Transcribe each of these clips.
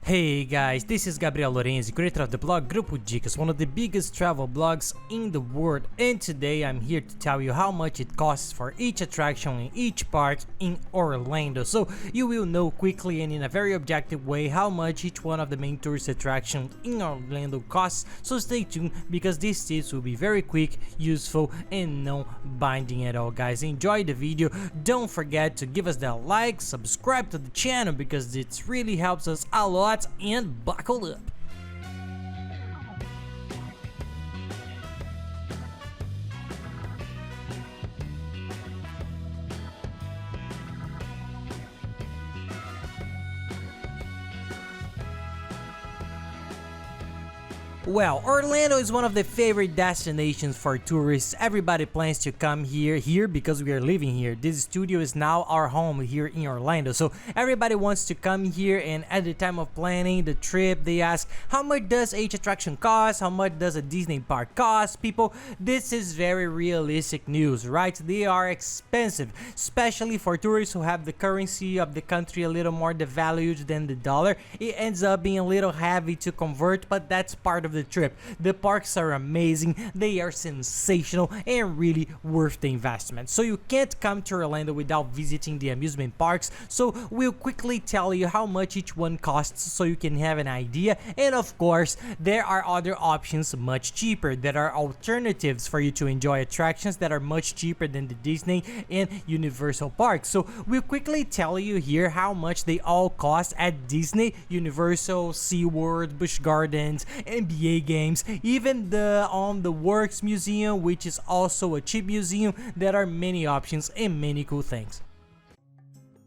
Hey guys, this is Gabriel Lorenzi, creator of the blog Grupo Dicas, one of the biggest travel blogs in the world, and today I'm here to tell you how much it costs for each attraction in each park in Orlando, so you will know quickly and in a very objective way how much each one of the main tourist attractions in Orlando costs, so stay tuned because these tips will be very quick, useful, and non-binding at all guys. Enjoy the video, don't forget to give us that like, subscribe to the channel because it really helps us a lot, and buckle up. Well, Orlando is one of the favorite destinations for tourists. Everybody plans to come here because we are living here. This studio is now our home here in Orlando. So everybody wants to come here, and at the time of planning the trip, they ask, how much does each attraction cost? How much does a Disney park cost? People, this is very realistic news, right? They are expensive, especially for tourists who have the currency of the country a little more devalued than the dollar. It ends up being a little heavy to convert, but that's part of the trip. The parks are amazing, they are sensational, and really worth the investment. So you can't come to Orlando without visiting the amusement parks, so we'll quickly tell you how much each one costs so you can have an idea. And of course, there are other options much cheaper. There are alternatives for you to enjoy attractions that are much cheaper than the Disney and Universal parks. So we'll quickly tell you here how much they all cost at Disney, Universal, SeaWorld, Busch Gardens, NBA games, even the WonderWorks museum, which is also a cheap museum. There are many options and many cool things.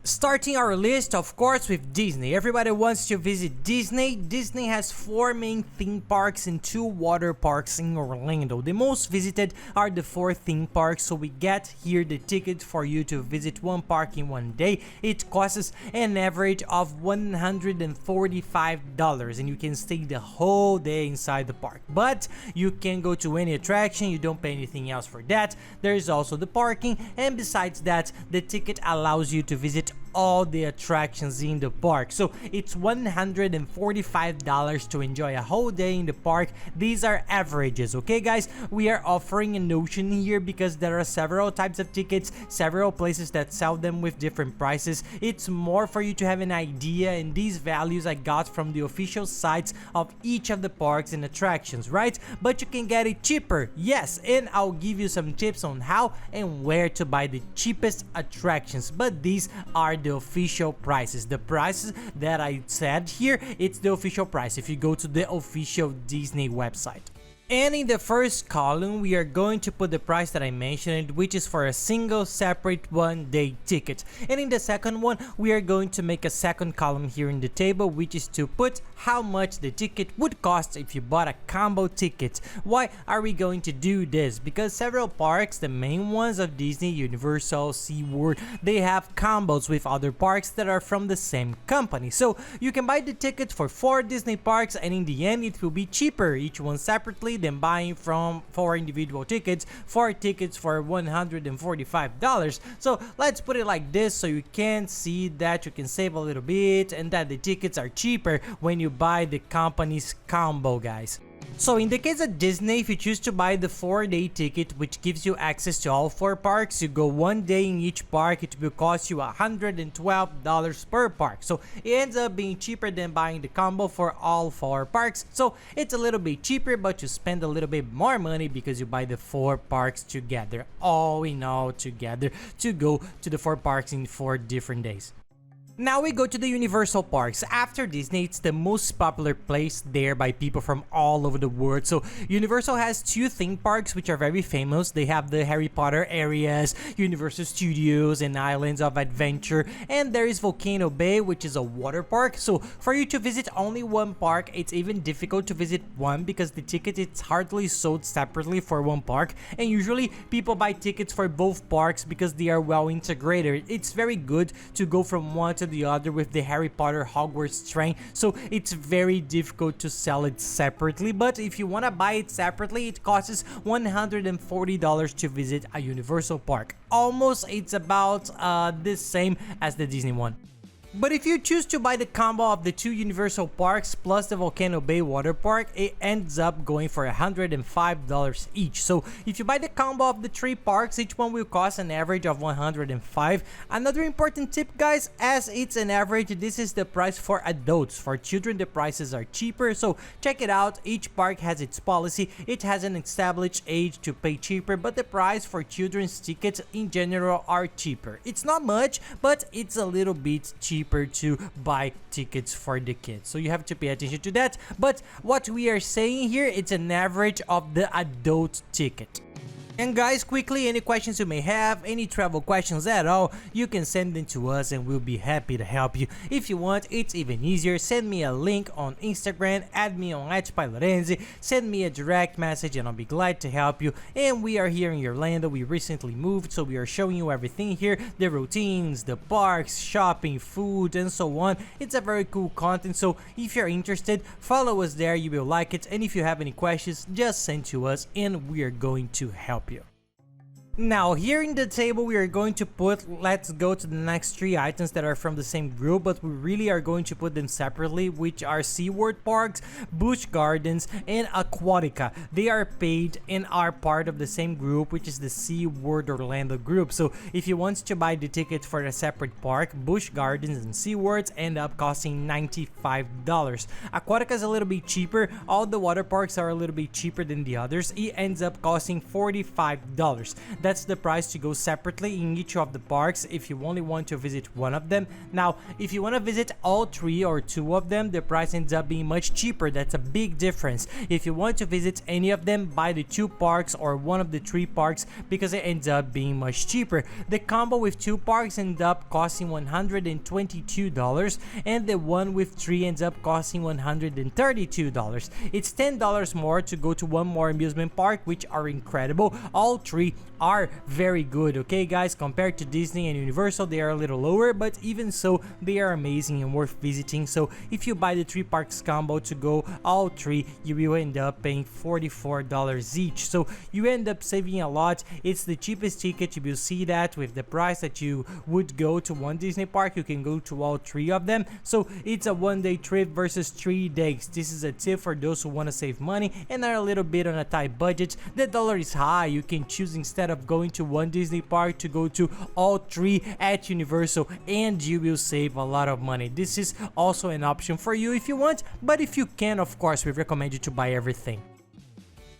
Starting our list, of course, with Disney. Everybody wants to visit Disney. Disney has 4 main theme parks and 2 water parks in Orlando. The most visited are the 4 theme parks, so we get here the ticket for you to visit one park in one day. It costs an average of $145, and you can stay the whole day inside the park. But you can go to any attraction, you don't pay anything else for that. There is also the parking, and besides that, the ticket allows you to visit all the attractions in the park. So it's $145 to enjoy a whole day in the park. These are averages, okay guys? We are offering a notion here because there are several types of tickets, several places that sell them with different prices. It's more for you to have an idea, and these values I got from the official sites of each of the parks and attractions, right? But you can get it cheaper, yes, and I'll give you some tips on how and where to buy the cheapest attractions, but these are the official prices. The prices that I said here, it's the official price if you go to the official Disney website. And in the first column, we are going to put the price that I mentioned, which is for a single separate one-day ticket. And in the second one, we are going to make a second column here in the table, which is to put how much the ticket would cost if you bought a combo ticket. Why are we going to do this? Because several parks, the main ones of Disney, Universal, SeaWorld, they have combos with other parks that are from the same company. So you can buy the ticket for 4 Disney parks, and in the end, it will be cheaper, each one separately, than buying from 4 individual tickets, 4 tickets for $145. So let's put it like this so you can see that you can save a little bit and that the tickets are cheaper when you buy the company's combo, guys. So in the case of Disney, if you choose to buy the 4-day ticket, which gives you access to all 4 parks, you go one day in each park, it will cost you $112 per park. So it ends up being cheaper than buying the combo for all 4 parks. So it's a little bit cheaper, but you spend a little bit more money because you buy the 4 parks together, all in all together, to go to the 4 parks in 4 different days. Now we go to the Universal parks. After Disney, it's the most popular place there by people from all over the world. So Universal has 2 theme parks which are very famous. They have the Harry Potter areas, Universal Studios and Islands of Adventure, and there is Volcano Bay, which is a water park. So for you to visit only one park, it's even difficult to visit one because the ticket is hardly sold separately for one park, and usually people buy tickets for both parks because they are well integrated. It's very good to go from one to the other with the Harry Potter Hogwarts train, so it's very difficult to sell it separately. But if you want to buy it separately, it costs $140 to visit a Universal park. Almost, it's about the same as the Disney one. But if you choose to buy the combo of the 2 Universal Parks plus the Volcano Bay Water Park, it ends up going for $105 each. So if you buy the combo of the 3 parks, each one will cost an average of $105. Another important tip, guys, as it's an average, this is the price for adults. For children, the prices are cheaper, so check it out. Each park has its policy. It has an established age to pay cheaper, but the price for children's tickets in general are cheaper. It's not much, but it's a little bit cheaper to buy tickets for the kids, so you have to pay attention to that. But what we are saying here, it's an average of the adult ticket. And guys, quickly, any questions you may have, any travel questions at all, you can send them to us and we'll be happy to help you. If you want, it's even easier. Send me a link on Instagram, add me on @Lorenzi, send me a direct message and I'll be glad to help you. And we are here in Orlando. We recently moved, so we are showing you everything here, the routines, the parks, shopping, food, and so on. It's a very cool content, so if you're interested, follow us there, you will like it. And if you have any questions, just send to us and we are going to help you. Now, here in the table, we are going to put, let's go to the next 3 items that are from the same group, but we really are going to put them separately, which are SeaWorld Parks, BUSCH Gardens, and AQUATICA. They are paid and are part of the same group, which is the SeaWorld Orlando group. So if you want to buy the ticket for a separate park, BUSCH Gardens and SeaWorld end up costing $95. AQUATICA is a little bit cheaper. All the water parks are a little bit cheaper than the others. It ends up costing $45. That's the price to go separately in each of the parks if you only want to visit one of them. Now, if you want to visit all 3 or 2 of them, the price ends up being much cheaper. That's a big difference. If you want to visit any of them, buy the 2 parks or one of the 3 parks because it ends up being much cheaper. The combo with 2 parks ends up costing $122 and the one with 3 ends up costing $132. It's $10 more to go to one more amusement park, which are incredible. All 3 are very good, okay guys? Compared to Disney and Universal, they are a little lower, but even so, they are amazing and worth visiting. So if you buy the 3 parks combo to go all 3, you will end up paying $44 each. So you end up saving a lot. It's the cheapest ticket. You will see that with the price that you would go to one Disney park, you can go to all 3 of them. So it's a one-day trip versus 3 days. This is a tip for those who want to save money and are a little bit on a tight budget. The dollar is high. You can choose, instead of going to one Disney park, to go to all 3 at Universal, and you will save a lot of money. This is also an option for you if you want, but if you can, of course, we recommend you to buy everything.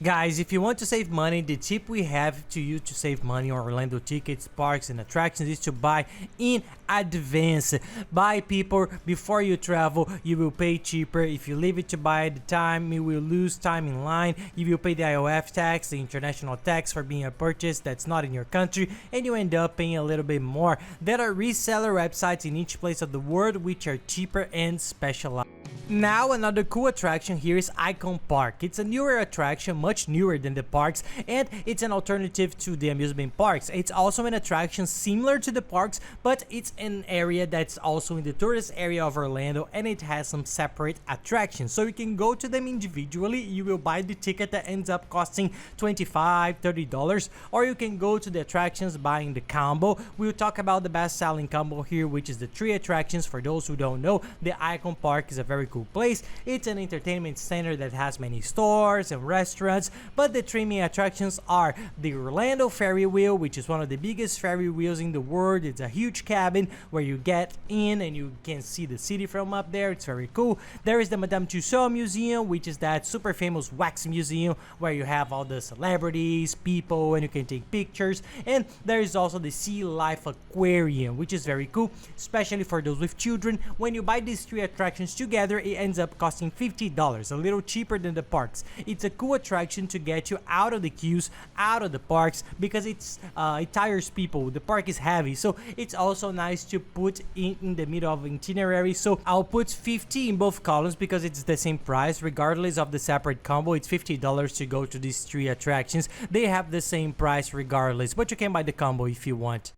Guys, if you want to save money, the tip we have to you to save money on Orlando tickets, parks, and attractions is to buy in advance. Buy, people, before you travel. You will pay cheaper. If you leave it to buy at the time, you will lose time in line. You will pay the IOF tax, the international tax for being a purchase that's not in your country, and you end up paying a little bit more. There are reseller websites in each place of the world which are cheaper and specialized. Now, another cool attraction here is Icon Park. It's a newer attraction, much newer than the parks, and it's an alternative to the amusement parks. It's also an attraction similar to the parks, but it's an area that's also in the tourist area of Orlando, and it has some separate attractions. So you can go to them individually. You will buy the ticket that ends up costing $25, $30, or you can go to the attractions buying the combo. We'll talk about the best-selling combo here, which is the 3 attractions. For those who don't know, the Icon Park is a very cool place. It's an entertainment center that has many stores and restaurants, but the 3 main attractions are the Orlando Ferry Wheel, which is one of the biggest ferry wheels in the world. It's a huge cabin where you get in and you can see the city from up there. It's very cool. There is the Madame Tussauds Museum, which is that super famous wax museum where you have all the celebrities, people, and you can take pictures. And there is also the Sea Life Aquarium, which is very cool, especially for those with children. When you buy these 3 attractions together, it ends up costing $50, a little cheaper than the parks. It's a cool attraction to get you out of the queues, out of the parks, because it tires people. The park is heavy, so it's also nice to put in the middle of itinerary. So I'll put 50 in both columns because it's the same price regardless of the separate combo. It's $50 to go to these 3 attractions. They have the same price regardless, but you can buy the combo if you want.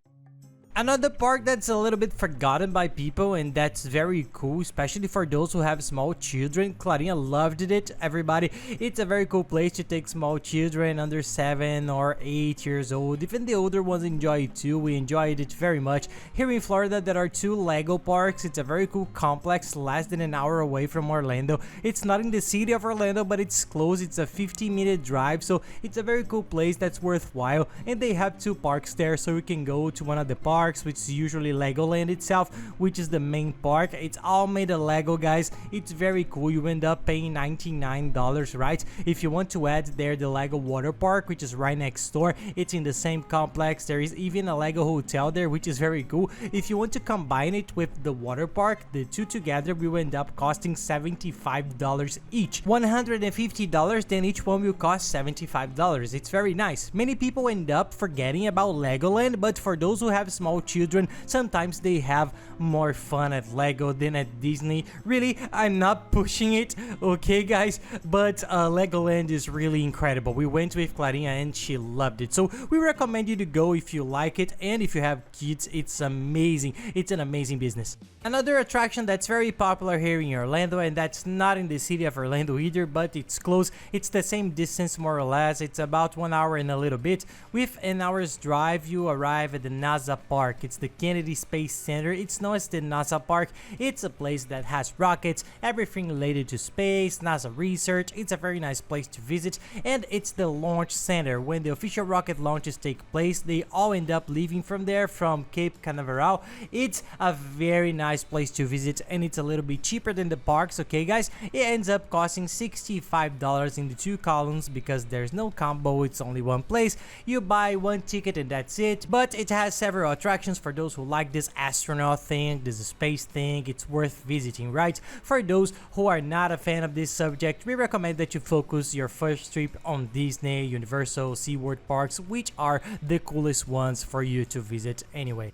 Another park that's a little bit forgotten by people and that's very cool, especially for those who have small children. Clarinha loved it, everybody. It's a very cool place to take small children under 7 or 8 years old. Even the older ones enjoy it too. We enjoyed it very much. Here in Florida there are 2 Lego parks. It's a very cool complex, less than an hour away from Orlando. It's not in the city of Orlando, but it's close. It's a 50-minute drive, so it's a very cool place that's worthwhile. And they have 2 parks there, so we can go to one of the parks, which is usually Legoland itself, which is the main park. It's all made of Lego, guys. It's very cool. You end up paying $99, right? If you want to add there the Lego water park, which is right next door, it's in the same complex. There is even a Lego hotel there, which is very cool. If you want to combine it with the water park, the 2 together will end up costing $75 each. $150, then each one will cost $75. It's very nice. Many people end up forgetting about Legoland, but for those who have small children, sometimes they have more fun at Lego than at Disney. Really, I'm not pushing it, okay guys, but Legoland is really incredible. We went with Clarinha and she loved it, so we recommend you to go if you like it, and if you have kids, it's amazing. It's an amazing business. Another attraction that's very popular here in Orlando, and that's not in the city of Orlando either, but it's close. It's the same distance more or less. It's about 1 hour and a little bit. With an hour's drive, you arrive at the NASA Park. It's the Kennedy Space Center. It's known as the NASA Park. It's a place that has rockets, everything related to space, NASA research. It's a very nice place to visit, and it's the launch center. When the official rocket launches take place, they all end up leaving from there, from Cape Canaveral. It's a very nice place to visit, and it's a little bit cheaper than the parks, okay guys? It ends up costing $65 in the 2 columns because there's no combo. It's only one place. You buy 1 ticket and that's it, but it has several attractions for those who like this astronaut thing, this space thing. It's worth visiting, right? For those who are not a fan of this subject, we recommend that you focus your first trip on Disney, Universal, SeaWorld parks, which are the coolest ones for you to visit anyway.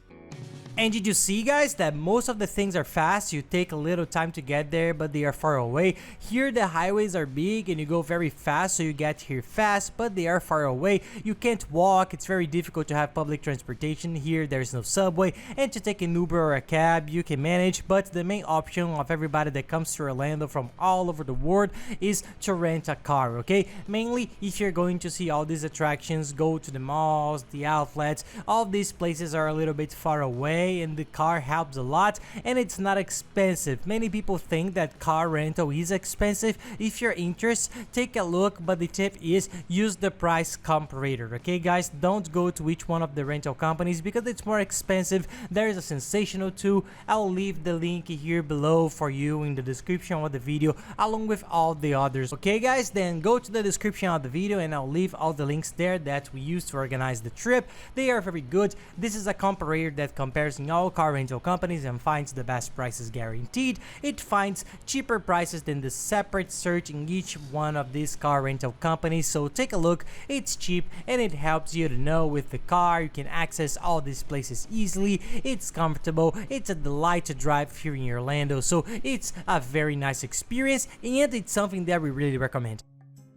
And did you see, guys, that most of the things are fast? You take a little time to get there, but they are far away. Here the highways are big and you go very fast, so you get here fast, but they are far away. You can't walk. It's very difficult to have public transportation here. There's no subway, and to take an Uber or a cab you can manage, but the main option of everybody that comes to Orlando from all over the world is to rent a car, okay? Mainly if you're going to see all these attractions, go to the malls, the outlets. All these places are a little bit far away, and the car helps a lot, and it's not expensive. Many people think that car rental is expensive. If you're interested, take a look, but the tip is use the price comparator, okay guys? Don't go to each one of the rental companies because it's more expensive. There is a sensational tool. I'll leave the link here below for you in the description of the video, along with all the others, okay guys? Then go to the description of the video and I'll leave all the links there that we used to organize the trip. They are very good. This is a comparator that compares in all car rental companies and finds the best prices guaranteed. It finds cheaper prices than the separate search in each one of these car rental companies, so take a look. It's cheap and it helps you to know with the car you can access all these places easily. It's comfortable. It's a delight to drive here in Orlando, so it's a very nice experience, and it's something that we really recommend.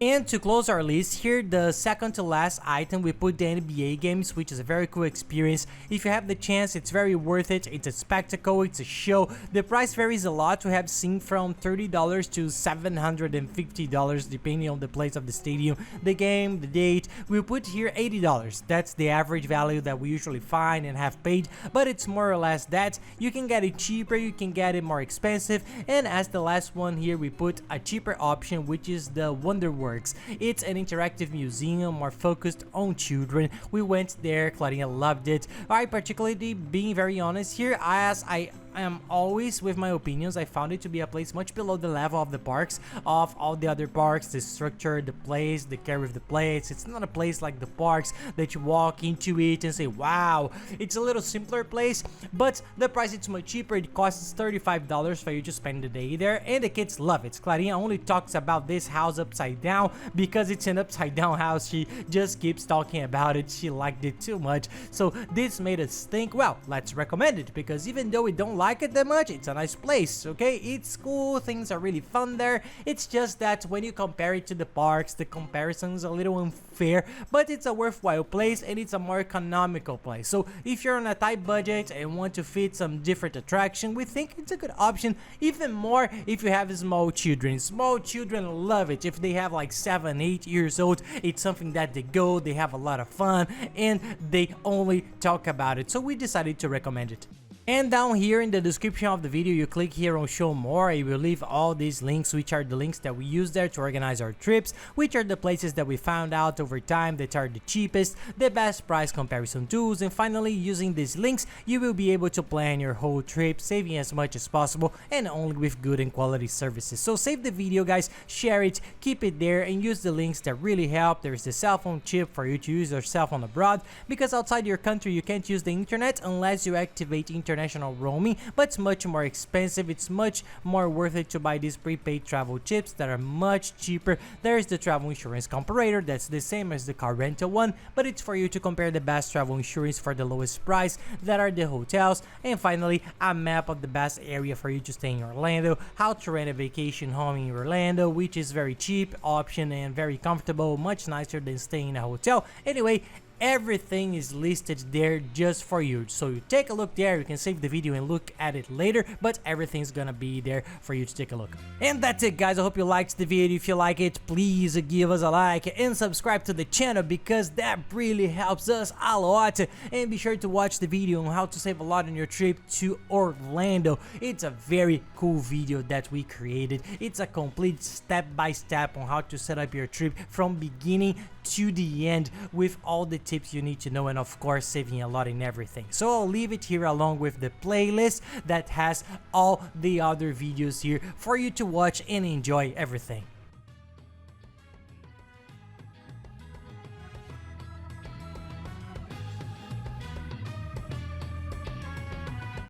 And to close our list here, the second to last item, we put the NBA games, which is a very cool experience. If you have the chance, it's very worth it. It's a spectacle, it's a show. The price varies a lot. We have seen from $30 to $750 depending on the place of the stadium, the game, the date. We put here $80. That's the average value that we usually find and have paid, but it's more or less that. You can get it cheaper, you can get it more expensive, and as the last one here, we put a cheaper option, which is the WONDERWORKS. It's an interactive museum more focused on children. We went there, Clarinha loved it. I particularly, being very honest here, as I am always with my opinions, I found it to be a place much below the level of the parks, of all the other parks, the structure, the place, the care with the place. It's not a place like the parks that you walk into it and say, wow. It's a little simpler place, but the price is much cheaper. It costs $35 for you to spend the day there, and the kids love it. Clarinha only talks about this house upside down because it's an upside down house. She just keeps talking about it. She liked it too much, so this made us think, well, let's recommend it, because even though we don't like like it that much. It's a nice place, okay? It's cool, things are really fun there. It's just that when you compare it to the parks, the comparison is a little unfair, but it's a worthwhile place and it's a more economical place. So if you're on a tight budget and want to fit some different attraction, we think it's a good option, even more if you have small children. Small children love it. If they have like 7, 8 years old, it's something that they go, they have a lot of fun, and they only talk about it. So we decided to recommend it. And down here in the description of the video, you click here on show more. I will leave all these links, which are the links that we use there to organize our trips, which are the places that we found out over time that are the cheapest, the best price comparison tools, and finally, using these links, you will be able to plan your whole trip, saving as much as possible and only with good and quality services. So save the video, guys, share it, keep it there, and use the links that really help. There's the cell phone chip for you to use your cell phone abroad, because outside your country you can't use the internet unless you activate international roaming, but it's much more expensive. It's much more worth it to buy these prepaid travel chips that are much cheaper. There's the travel insurance comparator, that's the same as the car rental one, but it's for you to compare the best travel insurance for the lowest price, that are the hotels, and finally a map of the best area for you to stay in Orlando, how to rent a vacation home in Orlando, which is very cheap option and very comfortable, much nicer than staying in a hotel. Anyway, everything is listed there just for you. So you take a look there, you can save the video and look at it later, but everything's gonna be there for you to take a look. And that's it, guys. I hope you liked the video. If you like it, please give us a like and subscribe to the channel, because that really helps us a lot. And be sure to watch the video on how to save a lot on your trip to Orlando. It's a very cool video that we created. It's a complete step-by-step on how to set up your trip from beginning to the end, with all the tips you need to know, and of course saving a lot in everything. So I'll leave it here along with the playlist that has all the other videos here for you to watch and enjoy everything.